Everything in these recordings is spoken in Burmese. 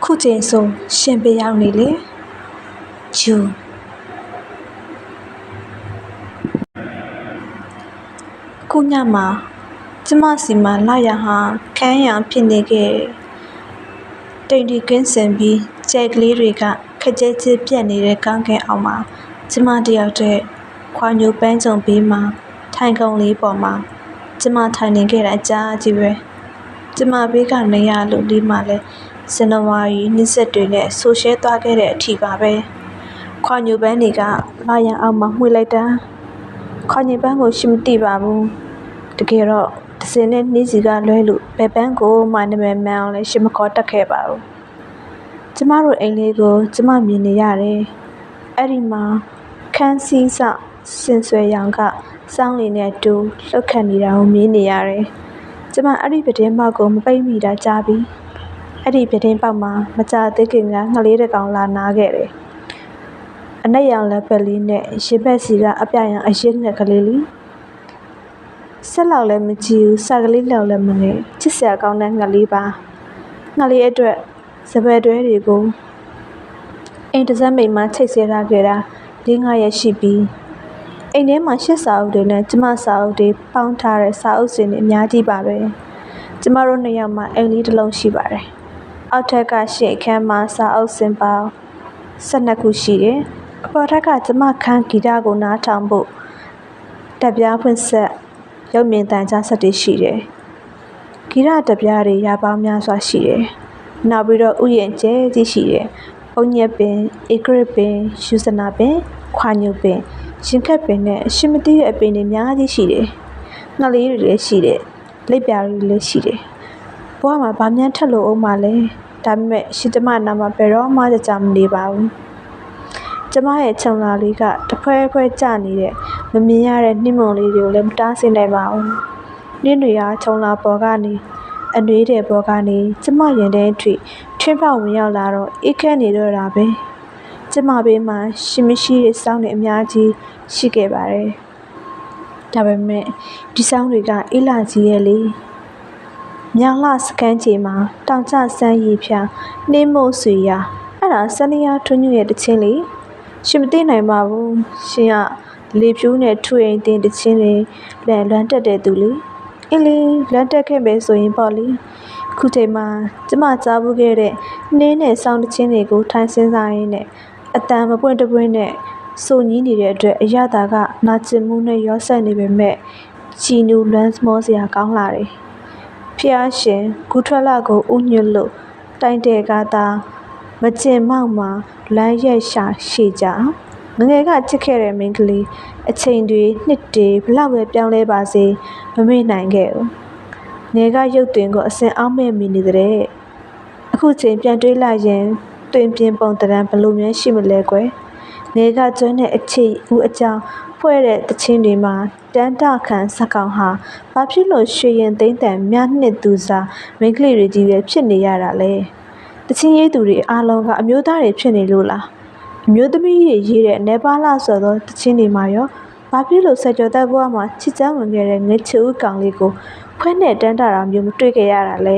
ခုချိန်ဆိုရှင်ပေးရောက်နေလေဂျူခုညမှာကျမစီမှာလာရဟာခန်းရံဖြစ်နေခဲ့တိမ်တီကင်းစင်ပြီးကြဲကလေးတွေကခကြဲချစ်ပြက်နေတဲ့ကောင်းကင်အောင်မှာကျမတယောက်တည်းခွာညိုပန်းကြုံပေးမှာထိုင်ကုန်လေးပေါ်မှာကျမထိုင်နေခဲ့တာအကြားကြီးပဲကျမဘေးကနေရလို့လေးမှလည်းဇန်နဝါရီ20တွေနဲ့ဆိုရှဲသွားခဲ့တဲ့အထိပါပဲခွာညိုပန်းတွေကလာရန်အောင်မှာမှွေလိုက်တာခွာညိုပန်းကိုရှိမသိပါဘူးတကယ်တော့ဒစင်နဲ့နှီးစီကလွဲလို့ဘယ်ပန်းကိုမှနာမည်မှန်အောင်လည်းရှိမခေါ်တတ်ခဲ့ပါဘူးကျမတို့အိမ်လေးကိုကျမမြင်နေရတယ်အဲ့ဒီမှာခန်းစည်းစစင်ဆွဲရောင်ကစောင်းလေးနဲ့တူလှုပ်ခတ်နေတာကိုမြင်နေရတယ်ကျမအဲ့ဒီပတင်းပေါက်ကိုမပိတ်မိတာကြားပြီးအဲ့ဒီပတင်းပေါက်မှာမကြသေးခင်ကငှလေးတစ်ကောင်လာနာခဲ့တယ်အနက်ရောင်လက်ပက်လေးနဲ့ရေဘက်စီကအပြရောင်အရင်ငှက်ကလေးလေးဆက်လောက်လည်းမကြည့်ဘူးစကလေးလောက်လည်းမငယ်ချစ်စရာကောင်းတဲ့ငှက်လေးပါငှက်လေးအတွက်စပယ်တွဲတွေကိုအိမ်တစ်စက်မိတ်မှချိတ်ဆဲထားခဲ့တာ4-5 ရက်ရှိပြီအိမ်ထဲမှာ8စာအုပ်တွေနဲ့ကျမစာအုပ်တွေပေါင်းထားတဲ့စာအုပ်စင်တွေအများကြီးပါပဲကျမတို့2ယောက်မှအိမ်လေးတစ်လုံးရှိပါတယ်အောက်ထက်ကရှေ့အခန်းမှာစာအုပ်စင်ပေါင်း12ခုရှိတယ်အပေါ်ထက်ကကျမခန်းဂီတကိုနားထောင်ဖို့တပ်ပြားဖွင့်ဆက်ရုပ်မြင်သံကြားဆက်တွေရှိတယ်ဂီတတပ်ပြားတွေရာပေါင်းများစွာရှိတယ်နောက်ပြီးတော့ဥယျာဉ်ကျဲကြီးရှိတယ်ပုံညက်ပင်ဧကရစ်ပင်ယူဇနာပင်ခွာညိုပင်ရင်ခက်ပင်နဲ့ရှင်းမသိတဲ့အပင်တွေအများကြီးရှိတယ်ငှက်လေးတွေလည်းရှိတယ်လက်ပြာတွေလည်းရှိတယ်ဘဝမှာဗာမြန်းထက်လို့အောင်ပါလဲဒါပေမဲ့ရှင်ကျမနာမှာဘယ်တော့မှကြမနေပါဘူးကျမရဲ့ခြုံလာလေးကတဖွဲဖွဲကျနေတဲ့မမြင်ရတဲ့နှင်းမုံလေးတွေကိုလည်းမတားဆင်းနိုင်ပါဘူးနှင်းတွေကခြုံလာပေါ်ကနေအနှွေးတဲ့ပေါ်ကနေကျမရင်ထဲထွေထွင်းပေါက်ဝင်ရောက်လာတော့အေးခဲနေတော့တာပဲကျမဘေးမှာရှိမရှိတဲ့စောင်းတွေအများကြီးရှိခဲ့ပါတယ်ဒါပေမဲ့ဒီစောင်းတွေကအေးလာကြီးရဲ့လေမြောင်လှစကန်းချေမှာတောင်ကျဆန်းရီဖြာနှင်းမို့ဆွေရအဲ့ဒါစနေရထွန်းညွရဲ့တချင်းလေရှင်မသိနိုင်ပါဘူးရှင်ကလေဖြူးနဲ့ထွေအိမ်တင်တချင်းတွေလည်းလွမ်းတက်တဲ့သူလေအင်းလေးလွမ်းတက်ခဲ့ပဲဆိုရင်ပေါ့လေခုချိန်မှာကျမကြားဘူးခဲ့တဲ့နှင်းနဲ့ဆောင်းတချင်းတွေကိုထိုင်စင်းစားရင်းနဲ့အတန်မပွင့်တပွင့်နဲ့စိုးညည်းနေတဲ့အတွက်အရသာကနာကျင်မှုနဲ့ရောဆက်နေပေမဲ့ချီနူလွမ်းမောစရာကောင်းလာတယ်ဖျားရှင်ဂူထွက်လာကိုဥညွတ်လို့တိုင်တဲ့ကသာမကျင်မောက်မှာလမ်းရက်ရှာရှေ့ကြငငယ်ကချစ်ခဲ့တဲ့မိန်းကလေးအချိန်တွေနှစ်တွေဘလောက်ပဲပြောင်းလဲပါစေမမေ့နိုင်ခဲ့ဘူးငယ်ကရုပ်တွင်ကိုအစင်အောက်မဲ့မိနေတဲ့အခုချိန်ပြန်တွေးလိုက်ရင်တွင်ပြင်းပုံတရံဘလို့များရှိမလဲကွယ်ငယ်ကကျွမ်းတဲ့အချိတ်ဦးအကြောင်းဖွဲ့တဲ့တချင်းတွေမှာတန်းတခံစကောင်ဟာဘာဖြစ်လို့ရွှေရင်သိမ့်တန်မြနှစ်သူစားမိန်းကလေးတွေကြီးပဲဖြစ်နေရတာလဲတချင်းရေးသူတွေအားလုံးကအမျိုးသားတွေဖြစ်နေလို့လားအမျိုးသမီးတွေရေးတဲ့နေပါလာဆိုတော့တချင်းတွေမှာရောဘာဖြစ်လို့ဆက်ကြောတဲ့ဘဝမှာချစ်ချမ်းဝင်ခဲ့တဲ့ငချူဦးကောင်လေးကိုခွဲနဲ့တန်းတာမျိုးမတွေ့ခဲ့ရတာလဲ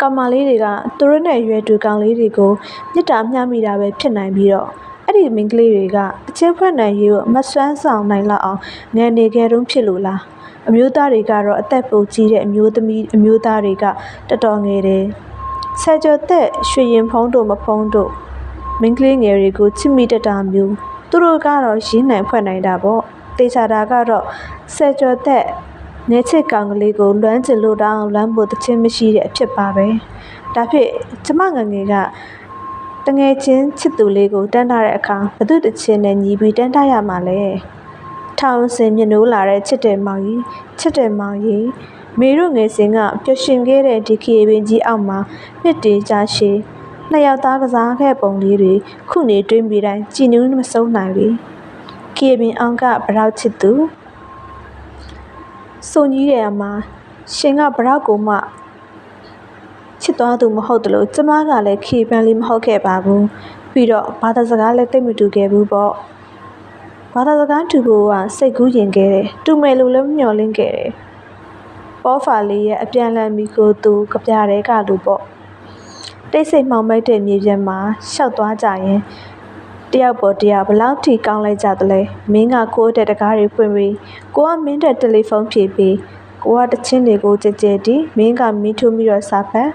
ကောင်မလေးတွေကသူတို့နဲ့ရွယ်တူကောင်လေးတွေကိုမြစ်တာမျှမိတာပဲဖြစ်နိုင်ပြီးတော့အဲ့ဒီမိန်းကလေးတွေကအချင်းဖွဲ့နိုင်ရေးကိုမဆွမ်းဆောင်နိုင်လောက်အောင်ငယ်နေခဲ့တုန်းဖြစ်လို့လားအမျိုးသားတွေကတော့အသက်ပိုကြီးတဲ့အမျိုးသမီးအမျိုးသားတွေကတော်တော်ငယ်တယ်ဆယ်ကျော်သက်ရွှေရင်ဖုံးတို့မဖုံးတို့မိန်းကလေးငယ်တွေကိုချစ်မိတတ်တာမျိုးသူတို့ကတော့ရင်းနိုင်ဖွဲ့နိုင်တာပေါ့တေချာတာကတော့ဆယ်ကျော်သက်ငယ်ချစ်ကောင်ကလေးကိုလွမ်းကျင်လို့တောင်းလွမ်းဖို့တခြင်းမရှိတဲ့အဖြစ်ပါပဲဒါဖြစ်ကျမငငယ်ကတငယ်ချင်းချစ်သူလေးကိုတန်းထားတဲ့အခါဘသူတခြင်းနဲ့ညီပြီးတန်းထားရမှာလဲထောင်စင်မြနိုးလာတဲ့ချစ်တယ်မောင်ကြီးမေတို့ငယ်စဉ်ကပျော်ရွှင်ခဲ့တဲ့ဒီခရီးပင်ကြီးအောက်မှာနှစ်တည်ကြရှည်နှစ်ယောက်သားကစားခဲ့ပုံလေးတွေခုနေတွင်းပြီးတိုင်းကြည်နူးမဆုံးနိုင်ပြီခရီးပင်အောင်ကဘရောက်ချစ်သူစုံကြီးတယ်မှာရှင်ကဘရောက်ကိုမှချစ်သွားသူမဟုတ်တယ်လို့ကျမကလည်းခရီးပန်းလေးမဟုတ်ခဲ့ပါဘူးပြီးတော့ဘာသာစကားလည်းသိမတူခဲ့ဘူးပေါ့ဘာသာစကားတူဖို့ကစိတ်ကူးရင်ခဲ့တယ်တူမယ်လို့လည်းမျှော်လင့်ခဲ့တယ် ပေါ်ဖာလေးရဲ့အပြန်လန်မီကိုသူကပြတဲ့ကလူပေါ့တိတ်ဆိတ်မှောင်မိုက်တဲ့မြေပြင်မှာရှောက်သွားကြရင်တယောက်ပေါ်တယောက်ဘလောက်ထိကောင်းလိုက်ကြသလဲမင်းကကိုယ့်တဲ့တကားတွေဖွင့်ပြီးကိုကမင်းတဲ့တယ်လီဖုန်းဖြေပြီးကိုကတချင်းတွေကိုကြဲကြဲတီးမင်းကမီးထိုးပြီးတော့စာဖတ်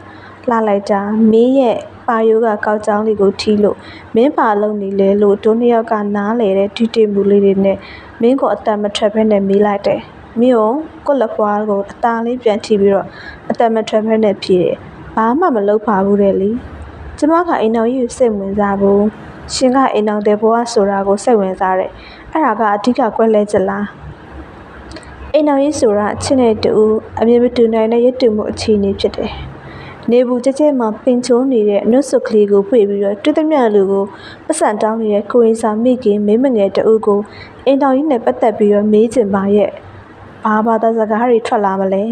လှလိုက်တာမင်းရဲ့ပါယိုးကကောက်ကြောင်းလေးကိုထီးလို့မင်းပါလုံးနေလေလို့ဒုနှစ်ယောက်ကနားလေတဲ့တီတီမူလေးတွေနဲ့မင်းကိုအတန်မထွက်ဘဲနဲ့မေးလိုက်တယ်မင်းကိုလက်ပွားကိုအตาလေးပြန်ထိပြီးတော့အတန်မထွက်ဘဲနဲ့ဖြေတယ်ဘာမှမလုပ်ပါဘူးတဲ့လေကျမကအိမ်တော်ကြီးကိုစိတ်ဝင်စားဘူးရှင်ကအိမ်တော်တဲ့ဘဝဆိုတာကိုစိတ်ဝင်စားတယ်အဲ့ဒါကအဓိကကွက်လဲချက်လားအိမ်တော်ကြီးဆိုတာချစ်တဲ့တူအမြင်မတူနိုင်တဲ့ရတူမှုအခြေအနေဖြစ်တယ်နေဘူးကြဲကြဲမှာပင်ချိုးနေတဲ့အနှုတ်ဆုတ်ကလေးကိုဖွေပြီးတော့တွေ့သမျှလူကိုပတ်စံတောင်းနေတဲ့ကိုရင်စာမိခင်မင်းမငယ်တူကိုအိမ်တော်ကြီးနဲ့ပတ်သက်ပြီးတော့မေးချင်ပါရဲ့ဘာသာစကားတွေထွက်လာမလဲ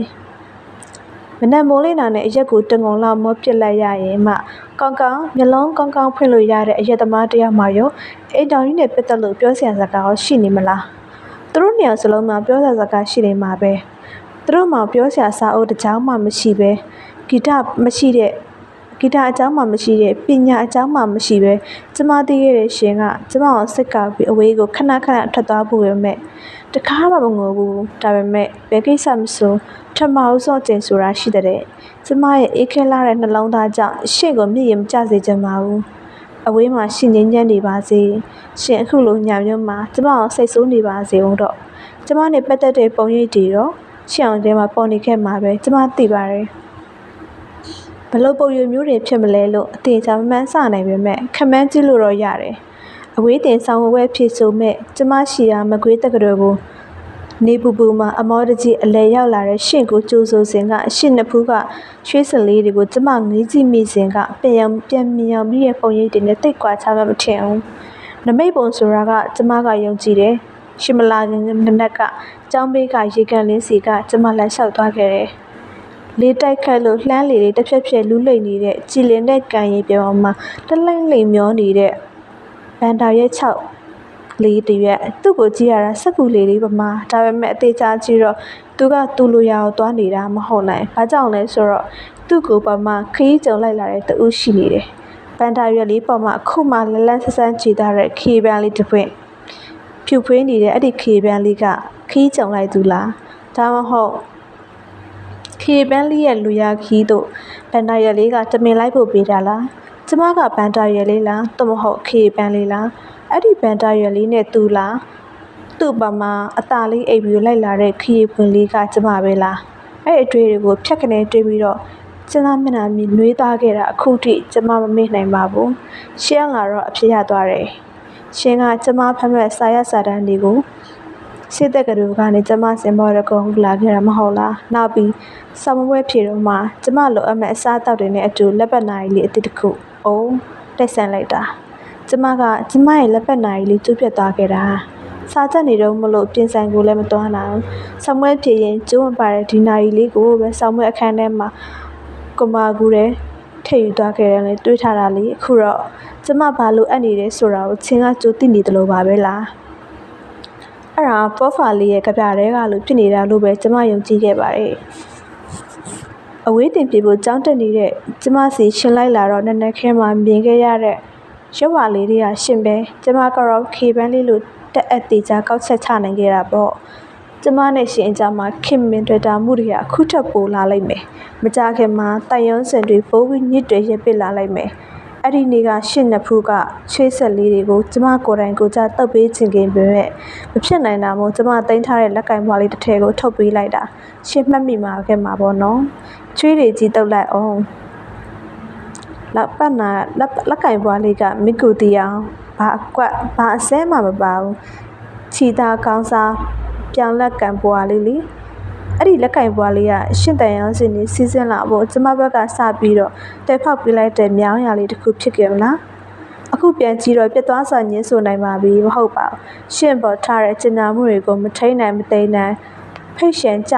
မနက်မိုးလင်းတာနဲ့အရက်ကိုတငုံလောက်မော့ပစ်လိုက်ရရင်မှကောင်းကောင်းမျက်လုံးကောင်းကောင်းဖွင့်လို့ရတဲ့အရက်သမားတယောက်မှရောအိမ်တော်ကြီးနဲ့ပတ်သက်လို့ပြောစရာစကားရောရှိနေမလားသူတို့နှစ်ယောက်စလုံးမှာပြောစရာစကားရှိနေမှာပဲသူတို့မှပြောစရာစာအုပ်တစ်ကြောင်းမှမရှိပဲဂီတအကြောင်းမှမရှိတဲ့ပညာအကြောင်းမှမရှိပဲကျမသိခဲ့တဲ့ရှင်ကကျမကိုစိတ်ကောက်ပြီးအဝေးကိုခဏခဏထွက်သွားဖို့ပဲမဲ့တခါမှမငိုဘူးဒါပေမဲ့ဘယ်ကိစ္စမဆိုထမအောင်စော့ကျင်ဆိုတာရှိတဲ့ကျမရဲ့အေးခဲလာတဲ့နှလုံးသားကြောင့်ရှင့်ကိုမြည်ရင်မကြစေချင်ပါဘူးအဝေးမှာရှင်ငင်းညံ့နေပါစေရှင်အခုလိုညမျိုးမှာကျမကိုစိတ်ဆိုးနေပါစေဦးတော့ကျမနဲ့ပတ်သက်တဲ့ပုံရိပ်တွေတော့ရှင့်အောင်ထဲမှာပေါ်နေခဲ့မှာပဲကျမသိပါတယ်ဘလို့ပုံရိပ်မျိုးတွေဖြစ်မလဲလို့အသေးချာမမှန်းဆနိုင်ပေမဲ့ခမန်းကြည့်လို့တော့ရတယ်အဝေးတင်ဆောင်ဝဲဖြစ်ဆိုမဲ့ကျမရှိရာမကွေးတက္ကသိုလ်ကိုနေပူပူမှာအမောတကြီးအလဲရောက်လာတဲ့ရှင့်ကိုကြိုးဆိုစဉ်ကအရှင့်နှစ်ဖူးကရွှေစလေးတွေကိုကျမငေးကြည့်မိစဉ်ကပြန်မြင်ပြီးရဲ့ပုံရိပ်တွေနဲ့တိတ်ကွာချမှမထင်ဘူးနမိတ်ပုံဆိုတာကကျမကယုံကြည်တယ်ရှင်မလာခင်နနက်ကကျောင်းဘေးကရေကန်လင်းစီကကျမလက်လျှောက်သွားခဲ့တယ်လေတိုက်ခတ်လို့လှမ်းလေတွေတစ်ဖြက်ဖြက်လူးလိမ့်နေတဲ့ကြည်လင်တဲ့ကန်ရီပြောင်းမှာတလိမ့်လိမ့်မျောနေတဲ့ဘန်တာရဲ့6လေးတရက်သူ့ကိုကြည့်ရတာစက်ကူလေးလေးပမာဒါပေမဲ့အသေးချာကြည့်တော့သူ့လိုရာကိုသွားနေတာမဟုတ်နိုင်ဘာကြောင့်လဲဆိုတော့သူ့ကိုပမာခရီးကြုံလိုက်လာတဲ့တူရှိနေတယ်ဘန်တာရွက်လေးပေါ်မှာအခုမှလလန်းဆန်းကြည်သားတဲ့ခီပန်းလေးတစ်ပွင့်ဖြူဖွေးနေတဲ့အဲ့ဒီခီပန်းလေးကခရီးကြုံလိုက်သူလားဒါမှမဟုတ်ခီပန်းလေးရဲ့လူရခီးတို့ဘန်တာရွက်လေးကတမင်လိုက်ဖို့ပေးတာလားကျမကဘန်တာရွက်လေးလားသို့မဟုတ်ခီပန်းလေးလားအဲ့ဒီဘန်တာရွက်လေးနဲ့သူလားသူ့ပမာအตาလေးအိပ်ပြီးလိုက်လာတဲ့ခရီးပွင့်လေးကကျမပဲလားအဲ့အတွေ့တွေကိုဖြတ်ကနေတွေးပြီးတော့ကျမမျက်နှာမြင်နှွေးသားခဲ့တာအခုထိကျမမမေ့နိုင်ပါဘူးရှင်းလာတော့အဖြစ်ရသွားတယ်ရှင်ကကျမဖမ်းမဲ့စာရစာတန်းတွေကိုစိတ်သက်ကတူကနေကျမစင်ပေါ်ရကုန်လာခဲ့တာမဟုတ်လားနောက်ပြီးဆောင်းပွဲဖြေတော့မှကျမလိုအပ်မဲ့အစားအသောက်တွေနဲ့အတူလက်ပတ်နာရီလေးအစ်တစ်ခုအိုးတက်ဆန်လိုက်တာကျမရဲ့လက်ပတ်နာရီလေးကျူးပြတ်သွားခဲ့တာစားချက်နေတော့မလို့ပြင်ဆိုင်ကိုလည်းမတွားနိုင်ဆောင်းပွဲဖြေရင်ကျိုးမပါတဲ့ဒီနာရီလေးကိုပဲဆောင်းပွဲအခန်းထဲမှာကမာကူတဲ့ထည့်ယူသွားခဲ့တယ်လေတွေးထားတာလေအခုတော့ကျမဘာလို့အပ်နေတယ်ဆိုတာကိုချင်းကကြိုးသိနေတယ်လို့ပါပဲလားအဲ့ဒါပေါ်ဖာလေးရဲ့ကြပြတဲကလို့ဖြစ်နေတာလို့ပဲကျမယုံကြည်ခဲ့ပါတယ်အဝေးတင်ပြေဖို့ကြောင်းတက်နေတဲ့ကျမစီရှင်းလိုက်လာတော့နက်နက်ခဲမှာမြင်ခဲ့ရတဲ့ရွက်ဝါလေးတွေကရှင်ပဲကျမကတော့ခေပန်းလေးလို့တက်အပ်တေချာကောက်ချက်ချနိုင်ခဲ့တာပေါ့ကျမနဲ့ရှင်အကြမှာခင်မင်တွေ့တာမှုတွေကအခုထပ်ပိုလာလိုက်မယ်မကြခင်မှာတိုင်ရုံးစင်တွေပိုးပြီးညစ်တွေရပစ်လာလိုက်မယ်အဲ့ဒီနေ့ကရှင့်နှစ်ဖူးကချွေးဆက်လေးတွေကိုကျမကိုယ်တိုင်ကိုကြတုပ်ပေးချင်ခင်ပဲမဖြစ်နိုင်တာမို့ကျမတင်ထားတဲ့လက်ကင်ဘွားလေးတစ်ထည်ကိုထုတ်ပေးလိုက်တာရှင့်မှတ်မိမှာခဲ့မှာပေါ့နော်ချွေးတွေကြီးတုပ်လိုက်အောင်လက်ကင်ဘွားလေးကမိကူတီအောင်ဘာအစဲမှမပါဘူးခြီသားကောင်းစားပြောင်းလက်ကင်ဘွားလေးလေအဲ့ဒီလက်ကင်ဘွားလေးကရှင့်တန်ရောင်းစင်နေစီးစင်းလာဖို့ကျမဘက်ကစပြီးတော့တဲဖောက်ပြလိုက်တဲ့မြောင်းရာလေးတစ်ခုဖြစ်ခဲ့မလားအခုပြန်ကြည့်တော့ပြတ်သွားစွာညင်းဆိုနိုင်ပါပြီမဟုတ်ပါဘူးရှင့်ပေါ်ထားတဲ့ကျင်နာမှုတွေကိုမထိန်နိုင်မသိနိုင်ဖိတ်ရှန်ကြ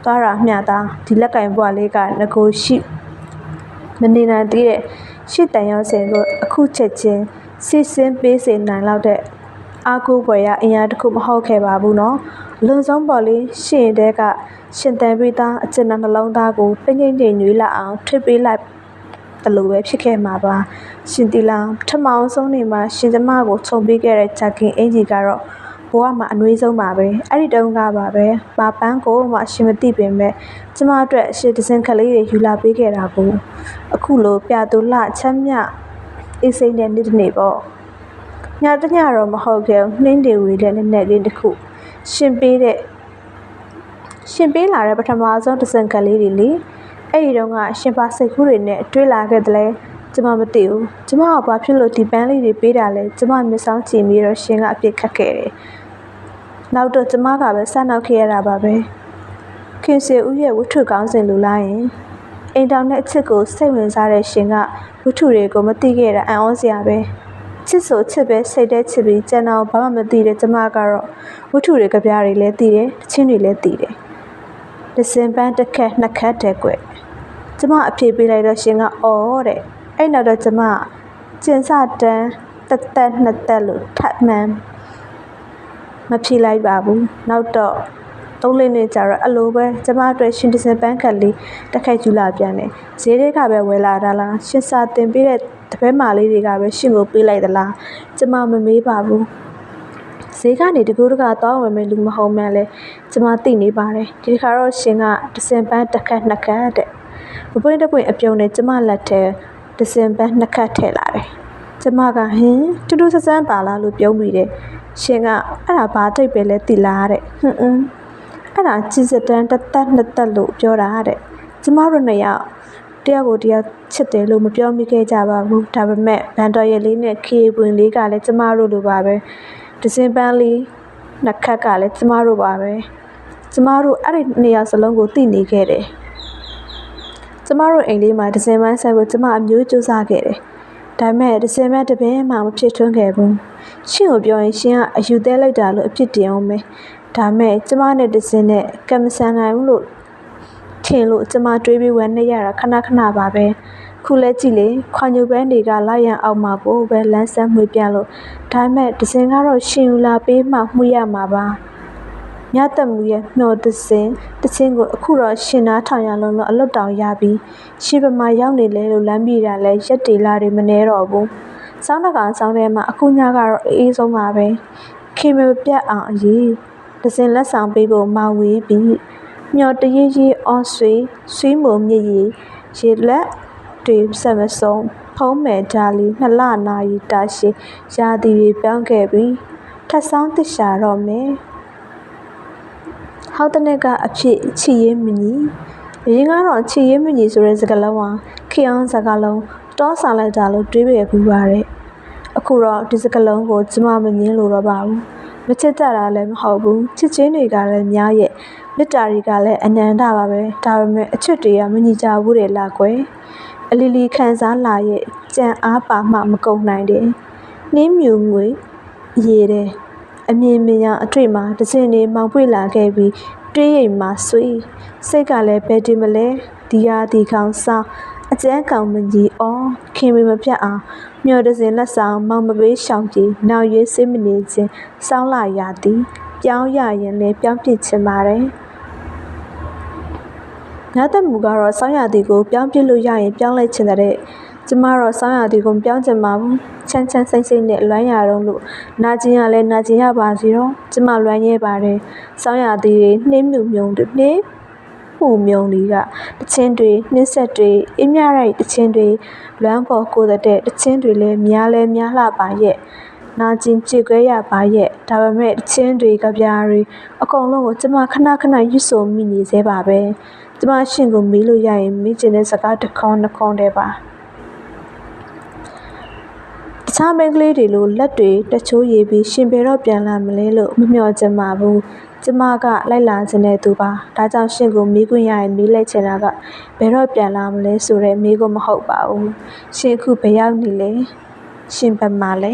သွားတာမျှတာဒီလက်ကင်ဘွားလေးကငကိုရှိမနေနိုင်သေးတဲ့ရှင့်တန်ရောင်းစင်ကိုအခုချက်ချင်းစစ်စင်းပေးစေနိုင်လောက်တဲ့အာကိုဘွယ်ရအင်အားတစ်ခုမဟုတ်ခဲ့ပါဘူးနော် လွန်ဆုံးပေါ်လေးရှင်တဲ့ကရှင်တန်ပြီးသားအကျဉ်းနှလုံးသားကိုတငိမ့်ငိမ့်ညွေးလာအောင်ထွေးပေးလိုက်တလို့ပဲဖြစ်ခဲ့မှာပါရှင်တီလာပထမဆုံးနေမှာရှင်ကျမကိုခြုံပေးခဲ့တဲ့ဂျာကင်အင်ဂျီကတော့ဘဝမှာအနွေးဆုံးပါပဲအဲ့ဒီတုန်းကပါပဲပါပန်းကိုမှရှင်မသိပင်မဲ့ကျမအတွက်ရှေ့တစင်ကလေးတွေယူလာပေးခဲ့တာကိုအခုလိုပြတူလှချမ်းမြအေးစိမ့်တဲ့နေ့တစ်နေ့ပေါ့ညတညတော့မဟုတ်ခဲ့နှင်းတွေဝေတဲ့နည်းနည်းလေးတစ်ခုရှင်ပေးလာတဲ့ပထမဆုံးတစင်ကလေးတွေလေအဲ့ဒီတော့ကရှင်ပါစိတ်ကူးတွေနဲ့တွေးလာခဲ့တယ်လေကျမမသိဘူးကျမကဘာဖြစ်လို့ဒီပန်းလေးတွေပေးတာလဲကျမမျက်စောင်းကြည့်ပြီးတော့ရှင်ကအပြစ်ခတ်ခဲ့တယ်နောက်တော့ကျမကပဲစနောက်ခဲ့ရတာပါပဲခင်စီဦးရဲ့ဝတ္ထုကောင်းစဉ်လူလိုက်ရင်အိမ်တောင်နဲ့အချစ်ကိုစိတ်ဝင်စားတဲ့ရှင်ကဝတ္ထုတွေကိုမသိခဲ့တာအံ့ဩစရာပဲချစ်ဆိုချစ်ပဲစိတ်ထဲချစ်ပြီးကျန်တော့ဘာမှမသိတဲ့ကျမကတော့ဝတ္ထုတွေကပြားတွေလည်းသိတယ်တချင်းတွေလည်းသိတယ်တစင်ပန်းတစ်ခက်နှစ်ခက်တဲ့ကွကျမအဖြေပေးလိုက်တော့ရှင်ကအော်တဲ့အဲ့နောက်တော့ကျမကျင်စတန်းတက်တက်နှစ်တက်လို့ထပ်မှန်မဖြေလိုက်ပါဘူးနောက်တော့3 လကြာတော့အလိုပဲကျမအတွက်ရှင်တစင်ပန်းကလေးတစ်ခက်ယူလာပြန်တယ်ဈေးတွေကပဲဝယ်လာတာလားရှင်စာတင်ပေးတဲ့တပည့်မလေးတွေကပဲရှင်ကိုပေးလိုက်သလားကျမမမေးပါဘူးဈေးကနေတကူတကတောင်းဝင်မဲ့လူမဟုတ်မှန်းလဲကျမသိနေပါတယ်ဒီခါတော့ရှင်ကတစင်ပန်းတစ်ခက်နှစ်ခက်တဲ့မပွင့်တပွင့်အပြုံနဲ့ကျမလက်ထဲတစင်ပန်းနှစ်ခက်ထည့်လာတယ်ကျမကဟင်းတူတူဆဆန်းပါလားလို့ပြုံးမိတယ်ရှင်ကအဲ့ဒါဘာတိတ်ပဲလဲသိလားတဲ့အဲ့ဒါချစ်စတန်းတစ်သက်နှစ်သက်လို့ပြောတာတဲ့ကျမတို့နှစ်ယောက်တယောက်ကိုတယောက်ချစ်တယ်လို့မပြောမိခဲ့ကြပါဘူးဒါပေမဲ့ဗန်တော်ရဲ့လေးနဲ့ခေပွင့်လေးကလည်းကျမတို့လိုပါပဲတစင်ပန်းလေးနှစ်ခက်ကလည်းကျမတို့ပါပဲကျမတို့အဲ့ဒီနှစ်ယောက်စလုံးကိုသိနေခဲ့တယ်ကျမတို့အိမ်လေးမှာတစင်ပန်းဆိုင်ကိုကျမအမျိုးစူးစမ်းခဲ့တယ်ဒါပေမဲ့တစင်ပန်းတစ်ပင်မှမဖြစ်ထွန်းခဲ့ဘူးရှင်ကိုပြောရင်ရှင်ကအယူသေးလိုက်တာလို့အဖြစ်တင်အောင်ပဲဒါမဲ့ကျမနဲ့တစင်နဲ့ကံမဆန်နိုင်ဘူးလို့ထင်လို့ကျမတွေးပြီးဝမ်းနေရတာခဏခဏပါပဲခုလဲကြည့်လေခွာညိုပန်းတွေကလာရန်အောက်မှာကိုပဲလန်းဆန်းမှွေပြန်လို့ဒါပေမဲ့တစင်ကတော့ရှင်ယူလာပေးမှမှွေရမှာပါညတက်မှုရဲ့မျောတစင်တချင်းကိုအခုတော့ရှင်နာထောင်ရလုံးလို့အလွတ်တောင်ရပြီးရှင်ပမာရောက်နေလဲလို့လမ်းပြေးတာလဲရက်တေလာတွေမနေတော့ဘူးစောင်းတကောင်စောင်းထဲမှာအခုညကတော့အေးဆုံးပါပဲခင်မပြတ်အောင်အရေးတစင်လက်ဆောင်ပေးဖို့မဝေးပြီးမျောတရေးရေးအော်ဆွေးမုံမြည်ရေလက်တွေဆက်မဆုံးဖုံးမယ်ဒါလီ2 လနာရီတာရှိရာသီတွေပြောင်းခဲ့ပြီးထပ်ဆောင်တရှာတော့မယ်ဟောက်တဲ့နေ့ကအဖြစ်ချီရဲမကြီးအရင်ကတော့ချီရဲမကြီးဆိုတဲ့စကားလုံးဟာခေအောင်စကားလုံးတောဆောင်လိုက်တာလို့တွေးပြပူပါတယ်အခုတော့ဒီစကားလုံးကိုကျမမငင်းလို့တော့ပါဘူးမချစ်တတ်တာလည်းမဟုတ်ဘူးချစ်ချင်းတွေကလည်းများရဲ့မေတ္တာတွေကလည်းအနန္တပါပဲဒါပေမဲ့အချစ်တွေကမညီကြဘူးတဲ့လားကွယ်အလီလီခံစားလာရဲ့ကြံအားပါမှမကုန်နိုင်တယ်နှင်းမြူငွေရေတယ်အမြင်မြင်ရအတွေ့မှာတစင်နေမောင်ပွေလာခဲ့ပြီးတွေးရိမ်မှာဆွေးစိတ်ကလည်းဘယ်ဒီမလဲဒီယာဒီခေါင်ဆောင်အကျန်းကောင်မကြီးအော်ခင်မမပြတ်အောင်မျောတစင်လက်ဆောင်မောင်မပေးရှောင်ကြည့်နောက်ရွေးစိတ်မနေခြင်းစောင်းလာရသည်ပြောင်းရရင်လည်းပြောင်းပြစ်ချင်ပါတယ်ငါတက်မူကတော့စောင်းရသည်ကိုပြောင်းပြစ်လို့ရရင်ပြောင်းလဲချင်တဲ့ကျမတော့စောင်းရသည်ကိုပြောင်းချင်ပါဘူးချမ်းစိမ့်နဲ့လွမ်းရတော့လို့နာကျင်ရလဲနာကျင်ရပါစီတော့ကျမလွမ်းရဲပါတယ်စောင်းရသည်တွေနှင်းမြုံတွေနှင်းမှုမြုံတွေကတချင်းတွေနှင်းဆက်တွေအင်းမြရိုက်တချင်းတွေလွမ်းပေါ်ကိုတဲ့တချင်းတွေလည်းများလှပါရဲ့နာကျင်ကြွေခွဲရပါရဲ့ဒါပေမဲ့တချင်းတွေကပြားတွေအကုန်လုံးကိုကျမခဏရွတ်ဆိုမိနေသေးပါပဲကျမရှင်ကိုမေးလို့ရရင်မေးချင်တဲ့စကားတစ်ခေါက်နှစ်ခေါက်တည်းပါတခြားမိန်းကလေးတွေလိုလက်တွေတချိုးရည်ပြီးရှင်ပေတော့ပြန်လာမလဲလို့မမျှော်ချင်ပါဘူးကျမကလိုက်လာခြင်းတဲ့သူပါဒါကြောင့်ရှင်ကိုမေးခွင့်ရရင်မေးလိုက်ချင်တာကဘယ်တော့ပြန်လာမလဲဆိုတဲ့မေးခွန်းမဟုတ်ပါဘူးရှင်အခုဘယ်ရောက်နေလဲရှင်ဘက်မှာလဲ